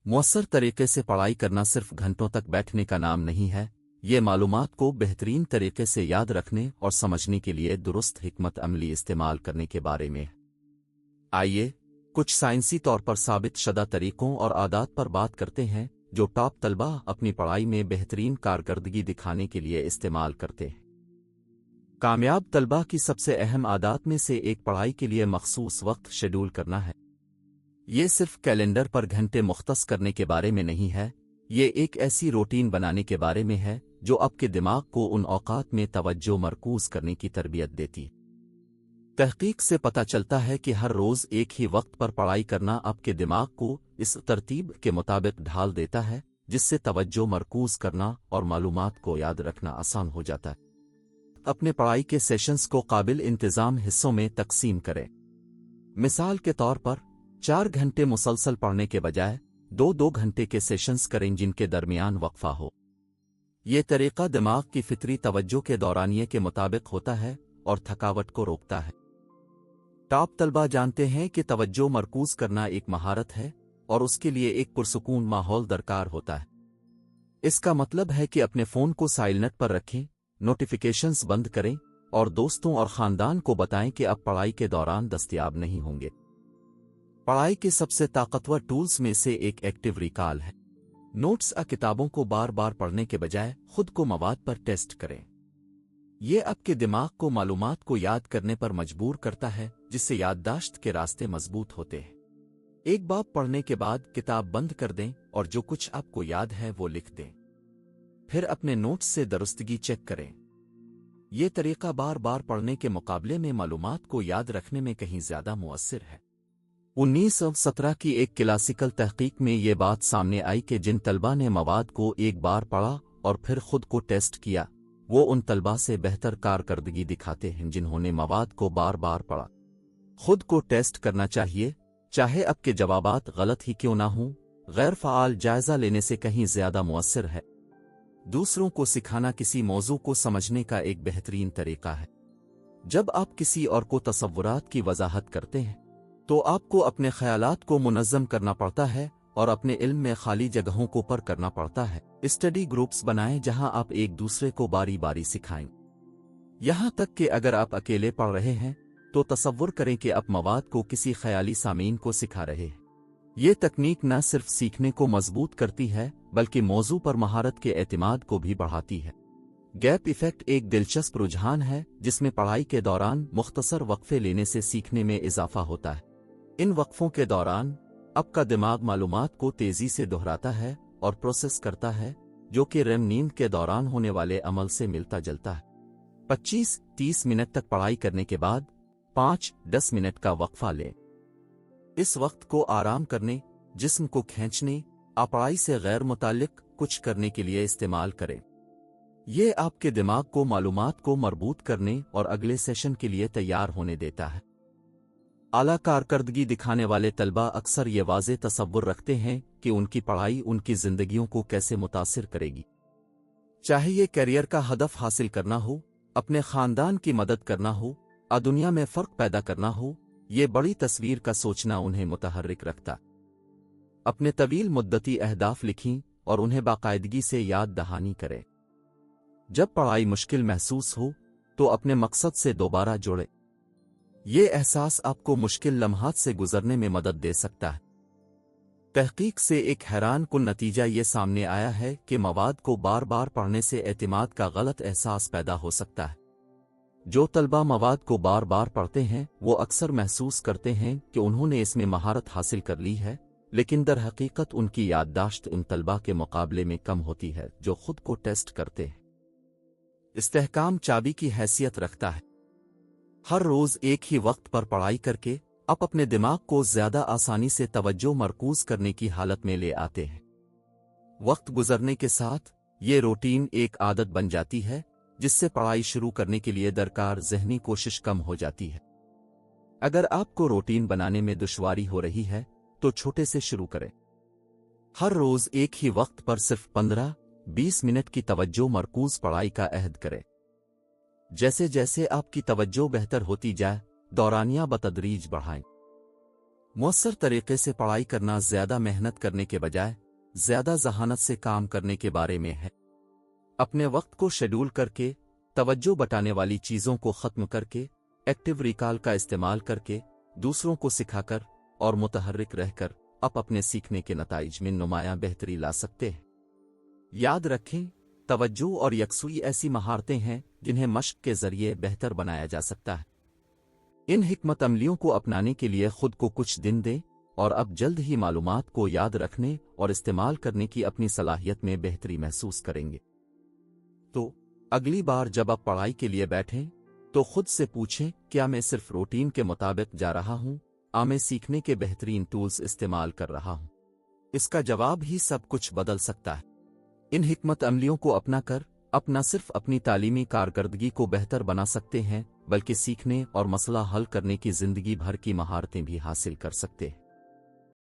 मौसर तरीके से पढ़ाई करना सिर्फ घंटों तक बैठने का नाम नहीं है, ये मालूमात को बेहतरीन तरीके से याद रखने और समझने के लिए दुरुस्त हिकमत अमली इस्तेमाल करने के बारे में है। आइए कुछ साइंसी तौर पर साबित शुदा तरीकों और आदात पर बात करते हैं जो टॉप तलबा अपनी पढ़ाई में बेहतरीन कारकर्दगी दिखाने के लिए इस्तेमाल करते हैं। कामयाब तलबा की सबसे अहम आदात में से एक पढ़ाई के लिए मखसूस वक्त शेड्यूल करना है। ये सिर्फ कैलेंडर पर घंटे मुख्तस करने के बारे में नहीं है, ये एक ऐसी रूटीन बनाने के बारे में है जो आपके दिमाग को उन औकात में तवज्जो मरकूज करने की तरबियत देती है। तहकीक से पता चलता है कि हर रोज एक ही वक्त पर पढ़ाई करना आपके दिमाग को इस तरतीब के मुताबिक ढाल देता है जिससे तवज्जो मरकूज करना और मालूमात को याद रखना आसान हो जाता है। अपने पढ़ाई के सेशंस को काबिल इंतजाम हिस्सों में तकसीम करें। मिसाल के तौर पर 4 घंटे मुसलसल पढ़ने के बजाय 2-2 घंटे के सेशंस करें जिनके दरमियान वक्फा हो। ये तरीका दिमाग की फितरी तवज्जो के दौरानिये के मुताबिक होता है और थकावट को रोकता है। टॉप तलबा जानते हैं कि तवज्जो मरकूज करना एक महारत है और उसके लिए एक पुरसुकून माहौल दरकार होता है। इसका मतलब है कि अपने फ़ोन को साइलेंट पर रखें, नोटिफिकेशंस बंद करें और दोस्तों और ख़ानदान को बताएं कि अब पढ़ाई के दौरान दस्तयाब नहीं होंगे। पढ़ाई के सबसे ताकतवर टूल्स में से एक एक्टिव रिकॉल है। नोट्स किताबों को बार बार पढ़ने के बजाय खुद को मवाद पर टेस्ट करें। ये आपके दिमाग को मालूमात को याद करने पर मजबूर करता है जिससे याददाश्त के रास्ते मजबूत होते हैं। एक बार पढ़ने के बाद किताब बंद कर दें और जो कुछ आपको याद है वो लिख दें। फिर अपने नोट्स से दुरुस्तगी चेक करें। ये तरीका बार बार पढ़ने के मुकाबले में मालूमात को याद रखने में कहीं ज्यादा मुअस्सिर है। 1917 की एक क्लासिकल तहकीक में ये बात सामने आई कि जिन तलबा ने मवाद को एक बार पढ़ा और फिर खुद को टेस्ट किया वो उन तलबा से बेहतर कारकर्दगी दिखाते हैं जिन्होंने मवाद को बार बार पढ़ा। खुद को टेस्ट करना चाहिए, चाहे आपके जवाबात गलत ही क्यों ना हों। गैर फ़आल जायजा लेने से कहीं ज्यादा मुअस्सिर है। दूसरों को सिखाना किसी मौजू को समझने का एक बेहतरीन तरीका है। जब आप किसी और को तसव्वुरात की वजाहत करते हैं तो आपको अपने ख्यालात को मुनज़्ज़म करना पड़ता है और अपने इल्म में खाली जगहों को पर करना पड़ता है। स्टडी ग्रुप्स बनाएं जहां आप एक दूसरे को बारी बारी सिखाएं। यहां तक कि अगर आप अकेले पढ़ रहे हैं तो तसव्वुर करें कि आप मवाद को किसी ख्याली सामीन को सिखा रहे हैं। ये तकनीक न सिर्फ सीखने को मजबूत करती है बल्कि मौजू पर महारत के एतमाद को भी बढ़ाती है। गैप इफेक्ट एक दिलचस्प रुझान है जिसमें पढ़ाई के दौरान मुख्तसर वक्फे लेने से सीखने में इजाफा होता है। इन वक्फों के दौरान आपका दिमाग मालूमात को तेजी से दोहराता है और प्रोसेस करता है जो कि रेम नींद के दौरान होने वाले अमल से मिलता जुलता है। 25-30 मिनट तक पढ़ाई करने के बाद 5-10 मिनट का वक्फा लें। इस वक्त को आराम करने, जिस्म को खींचने, पढ़ाई से गैर मुताल्लिक कुछ करने के लिए इस्तेमाल करें। ये आपके दिमाग को मालूमात को मरबूत करने और अगले सेशन के लिए तैयार होने देता है। आला कारकर्दगी दिखाने वाले तलबा अक्सर ये वाज़े तसव्वुर रखते हैं कि उनकी पढ़ाई उनकी जिंदगियों को कैसे मुतासिर करेगी। चाहे ये करियर का हदफ हासिल करना हो, अपने खानदान की मदद करना हो, दुनिया में फ़र्क पैदा करना हो, ये बड़ी तस्वीर का सोचना उन्हें मुतहर्रिक रखता। अपने तवील मुद्दती अहदाफ लिखीं और उन्हें बाकायदगी से याद दहानी करें। जब पढ़ाई मुश्किल महसूस हो तो अपने मकसद से दोबारा जुड़ें। ये एहसास आपको मुश्किल लम्हात से गुजरने में मदद दे सकता है। तहकीक से एक हैरान कुन नतीजा ये सामने आया है कि मवाद को बार बार पढ़ने से एतमाद का गलत एहसास पैदा हो सकता है। जो तलबा मवाद को बार बार पढ़ते हैं वो अक्सर महसूस करते हैं कि उन्होंने इसमें महारत हासिल कर ली है, लेकिन दर हकीकत उनकी याददाश्त उन तलबा के मुकाबले में कम होती है जो खुद को टेस्ट करते हैं। इस्तेहकाम चाबी की हैसियत रखता है। हर रोज एक ही वक्त पर पढ़ाई करके आप अपने दिमाग को ज्यादा आसानी से तवज्जो मरकूज करने की हालत में ले आते हैं। वक्त गुजरने के साथ ये रूटीन एक आदत बन जाती है जिससे पढ़ाई शुरू करने के लिए दरकार ज़हनी कोशिश कम हो जाती है। अगर आपको रूटीन बनाने में दुश्वारी हो रही है तो छोटे से शुरू करें। हर रोज एक ही वक्त पर सिर्फ 15-20 मिनट की तवज्जो मरकूज पढ़ाई का अहद करें। जैसे जैसे आपकी तवज्जो बेहतर होती जाए दौरानिया बतदरीज बढ़ाएं। मौसर तरीके से पढ़ाई करना ज्यादा मेहनत करने के बजाय ज्यादा जहानत से काम करने के बारे में है। अपने वक्त को शेड्यूल करके, तवज्जो बटाने वाली चीजों को खत्म करके, एक्टिव रिकॉल का इस्तेमाल करके, दूसरों को सिखाकर और मुतहर्रिक रहकर आप अपने सीखने के नताइज में नुमायां बेहतरी ला सकते हैं। याद रखें, तवज्जो और यकसुई ऐसी महारतें हैं जिन्हें मश्क के जरिए बेहतर बनाया जा सकता है। इन हिकमत अमलियों को अपनाने के लिए खुद को कुछ दिन दें और अब जल्द ही मालूमात को याद रखने और इस्तेमाल करने की अपनी सलाहियत में बेहतरी महसूस करेंगे। तो अगली बार जब आप पढ़ाई के लिए बैठें तो खुद से पूछें, क्या मैं सिर्फ रूटीन के मुताबिक जा रहा हूं, मैं सीखने के बेहतरीन टूल्स इस्तेमाल कर रहा हूं? इसका जवाब ही सब कुछ बदल सकता है। इन हिकमत अमलियों को अपनाकर आप न सिर्फ अपनी तालीमी कारकर्दगी को बेहतर बना सकते हैं, बल्कि सीखने और मसला हल करने की जिंदगी भर की महारतें भी हासिल कर सकते हैं।